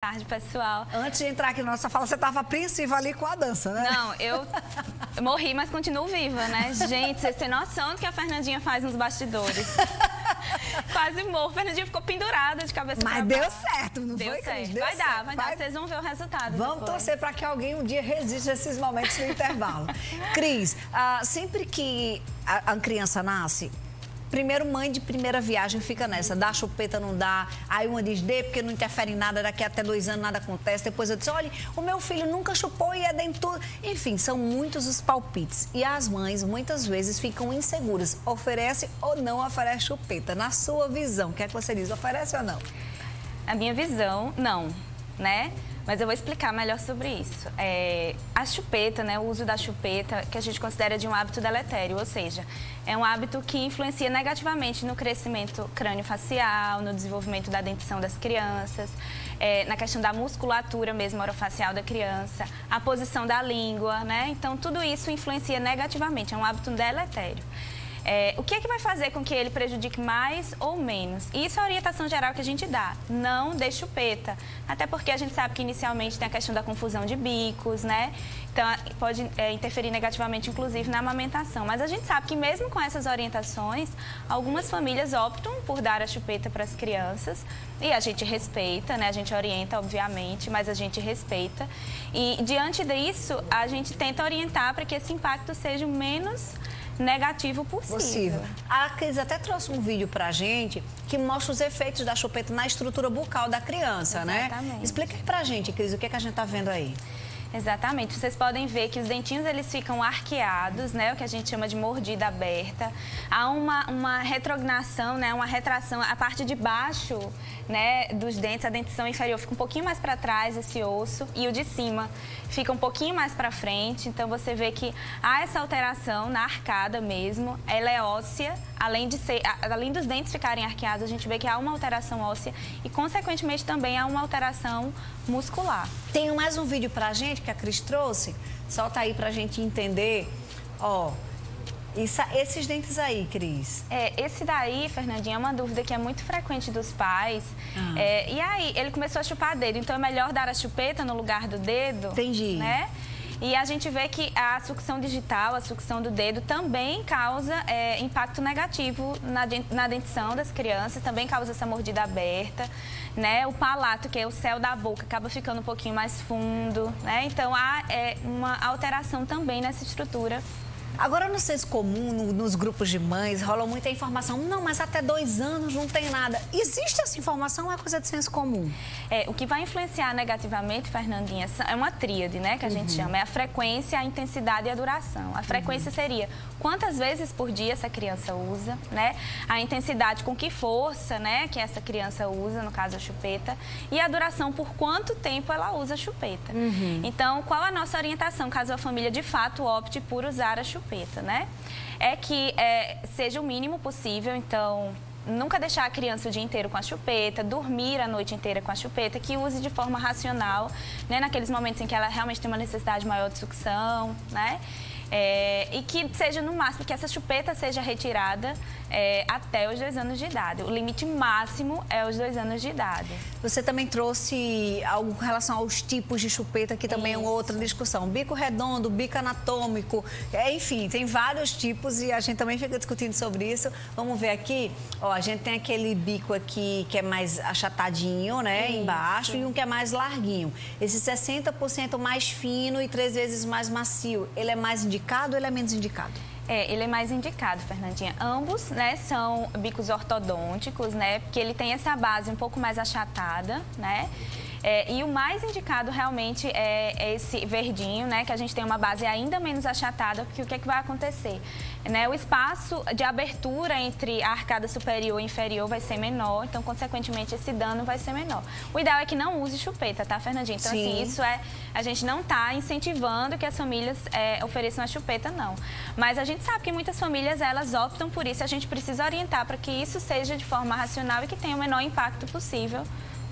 tarde, pessoal. Antes de entrar aqui na nossa fala, você estava apreensiva ali com a dança, né? Não, eu morri, mas continuo viva, né? Gente, vocês têm noção do que a Fernandinha faz nos bastidores. Quase morro. A Fernandinha ficou pendurada de cabeça pra baixo. Mas deu certo, não deu foi, certo. Cris? Deu vai certo. dar. Vocês vão ver o resultado. Vamos depois. torcer para que alguém um dia resista a esses momentos no intervalo. Cris, sempre que a criança nasce, primeiro, mãe de primeira viagem fica nessa, dá chupeta, não dá. Aí uma diz, dê, porque não interfere em nada, daqui até 2 anos nada acontece. Depois eu disse, olha, o meu filho nunca chupou e é dentudo. Enfim, são muitos os palpites. E as mães, muitas vezes, ficam inseguras. Oferece ou não oferece chupeta? Na sua visão, o que é que você diz? Oferece ou não? Na minha visão, não, né? Mas eu vou explicar melhor sobre isso. A chupeta, né, o uso da chupeta, que a gente considera de um hábito deletério, ou seja, é um hábito que influencia negativamente no crescimento crânio-facial, no desenvolvimento da dentição das crianças, na questão da musculatura mesmo orofacial da criança, a posição da língua, né? Então, tudo isso influencia negativamente, é um hábito deletério. O que é que vai fazer com que ele prejudique mais ou menos? Isso é a orientação geral que a gente dá. Não dê chupeta. Até porque a gente sabe que inicialmente tem a questão da confusão de bicos, né? Então, pode interferir negativamente, inclusive, na amamentação. Mas a gente sabe que mesmo com essas orientações, algumas famílias optam por dar a chupeta para as crianças. E a gente respeita, né? A gente orienta, obviamente, mas a gente respeita. E, diante disso, a gente tenta orientar para que esse impacto seja o menos negativo possível. A Cris até trouxe um vídeo pra gente que mostra os efeitos da chupeta na estrutura bucal da criança, Exatamente. né? Explica aí pra gente, Cris, o que é que a gente tá vendo aí? Exatamente. Vocês podem ver que os dentinhos eles ficam arqueados, né? O que a gente chama de mordida aberta. Há uma retrognação, né? Uma retração. A parte de baixo, né, dos dentes, a dentição inferior fica um pouquinho mais para trás, esse osso, e o de cima fica um pouquinho mais para frente. Então você vê que há essa alteração na arcada mesmo. Ela é óssea, além dos dentes ficarem arqueados, a gente vê que há uma alteração óssea e, consequentemente, também há uma alteração muscular. Tem mais um vídeo pra gente que a Cris trouxe. Solta aí pra gente entender. Ó, esses dentes aí, Cris. Esse daí, Fernandinha, é uma dúvida que é muito frequente dos pais. E aí, ele começou a chupar dedo, então é melhor dar a chupeta no lugar do dedo? Entendi. Né? E a gente vê que a sucção digital, a sucção do dedo, também causa impacto negativo na dentição das crianças, também causa essa mordida aberta, né? O palato, que é o céu da boca, acaba ficando um pouquinho mais fundo, né? Então, há uma alteração também nessa estrutura. Agora, no senso comum, nos grupos de mães, rola muita informação. Não, mas até 2 anos não tem nada. Existe essa informação ou é coisa de senso comum? O que vai influenciar negativamente, Fernandinha, é uma tríade, né, que a gente chama. É a frequência, a intensidade e a duração. A frequência seria quantas vezes por dia essa criança usa, né? A intensidade, com que força, né, que essa criança usa, no caso a chupeta. E a duração, por quanto tempo ela usa a chupeta. Então, qual a nossa orientação, caso a família de fato opte por usar a chupeta, né? É que seja o mínimo possível, então nunca deixar a criança o dia inteiro com a chupeta, dormir a noite inteira com a chupeta, que use de forma racional, né? Naqueles momentos em que ela realmente tem uma necessidade maior de sucção, né? E que seja no máximo, que essa chupeta seja retirada até os 2 anos de idade. O limite máximo é os 2 anos de idade. Você também trouxe algo com relação aos tipos de chupeta, que também é uma outra discussão. Bico redondo, bico anatômico, enfim, tem vários tipos e a gente também fica discutindo sobre isso. Vamos ver aqui, ó, a gente tem aquele bico aqui que é mais achatadinho, né, embaixo, e um que é mais larguinho. Esse 60% mais fino e 3 vezes mais macio, ele é mais indicado ou ele é menos indicado? Ele é mais indicado, Fernandinha. Ambos, né, são bicos ortodônticos, né, porque ele tem essa base um pouco mais achatada, né? E o mais indicado realmente é esse verdinho, né? Que a gente tem uma base ainda menos achatada, porque o que é que vai acontecer? Né, o espaço de abertura entre a arcada superior e inferior vai ser menor, então, consequentemente, esse dano vai ser menor. O ideal é que não use chupeta, tá, Fernandinha? Então, assim, isso a gente não tá incentivando que as famílias ofereçam a chupeta, não. Mas a gente sabe que muitas famílias, elas optam por isso, a gente precisa orientar para que isso seja de forma racional e que tenha o menor impacto possível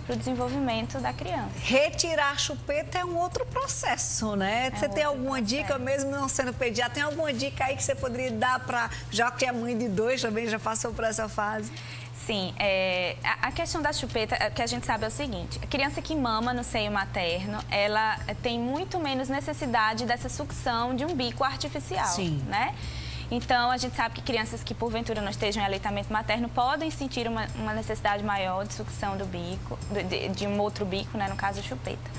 para o desenvolvimento da criança. Retirar a chupeta é um outro processo, né? Você tem alguma dica, mesmo não sendo pediatra, tem alguma dica aí que você poderia dar para, já que é mãe de 2 também já passou por essa fase? Sim, a questão da chupeta, o que a gente sabe é o seguinte, a criança que mama no seio materno, ela tem muito menos necessidade dessa sucção de um bico artificial, Sim. né? Então, a gente sabe que crianças que, porventura, não estejam em aleitamento materno podem sentir uma necessidade maior de sucção do bico, de um outro bico, né, no caso, a chupeta.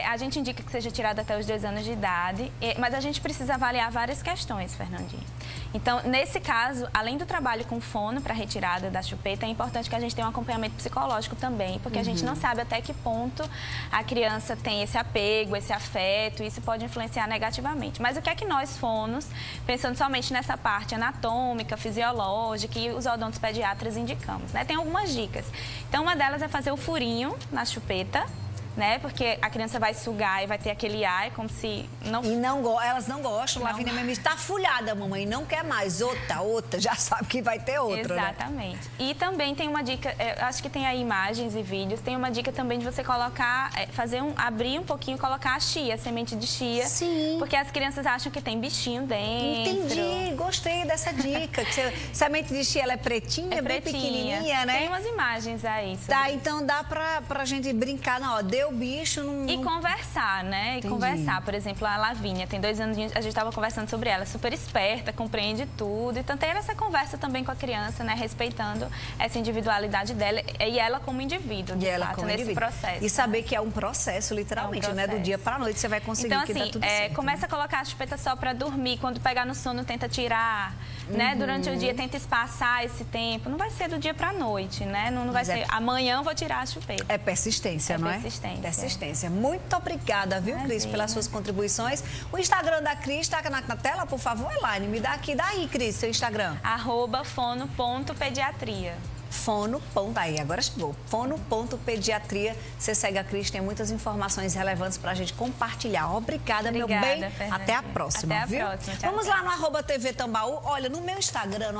A gente indica que seja tirada até os 2 anos de idade, mas a gente precisa avaliar várias questões, Fernandinho. Então, nesse caso, além do trabalho com fono para retirada da chupeta, é importante que a gente tenha um acompanhamento psicológico também, porque a gente não sabe até que ponto a criança tem esse apego, esse afeto, e isso pode influenciar negativamente. Mas o que é que nós, fonos, pensando somente nessa parte anatômica, fisiológica, e os odontos pediatras indicamos, né? Tem algumas dicas. Então, uma delas é fazer o furinho na chupeta, né? Porque a criança vai sugar e vai ter aquele ar, como se não... E elas não gostam. Lavínia mesmo está folhada, mamãe, não quer mais. Outra, já sabe que vai ter outra, Exatamente. Né? E também tem uma dica, acho que tem aí imagens e vídeos, tem uma dica também de você colocar, abrir um pouquinho e colocar a chia, a semente de chia. Sim. Porque as crianças acham que tem bichinho dentro. Entendi, gostei dessa dica. Semente de chia, ela é pretinha, bem pequenininha, né? Tem umas imagens aí. Tá, então dá pra gente brincar, não, ó, deu bicho... E conversar, né? Entendi. E conversar, por exemplo, a Lavínia, tem 2 anos, a gente estava conversando sobre ela, super esperta, compreende tudo. Então, ter essa conversa também com a criança, né? Respeitando essa individualidade dela e ela como indivíduo, de fato, nesse processo. E saber que é um processo, literalmente, né? Do dia pra noite você vai conseguir então, que assim, dá tudo certo. Começa a colocar a chupeta só para dormir. Quando pegar no sono, tenta tirar, né? Durante o dia, tenta espaçar esse tempo. Não vai ser do dia pra noite, né? Não vai ser, amanhã eu vou tirar a chupeta. É persistência, não é? Persistência. Muito obrigada, viu, Cris, pelas suas contribuições. O Instagram da Cris está na tela, por favor, Elaine, me dá aqui. Daí, Cris, seu Instagram. @fono.pediatria. Aí, agora chegou. Fono.pediatria. Você segue a Cris, tem muitas informações relevantes pra gente compartilhar. Obrigada, meu bem. Fernanda. Até a próxima, Até a viu? próxima. Tchau, Vamos tchau. lá no @TV Tambaú. Olha, no meu Instagram, no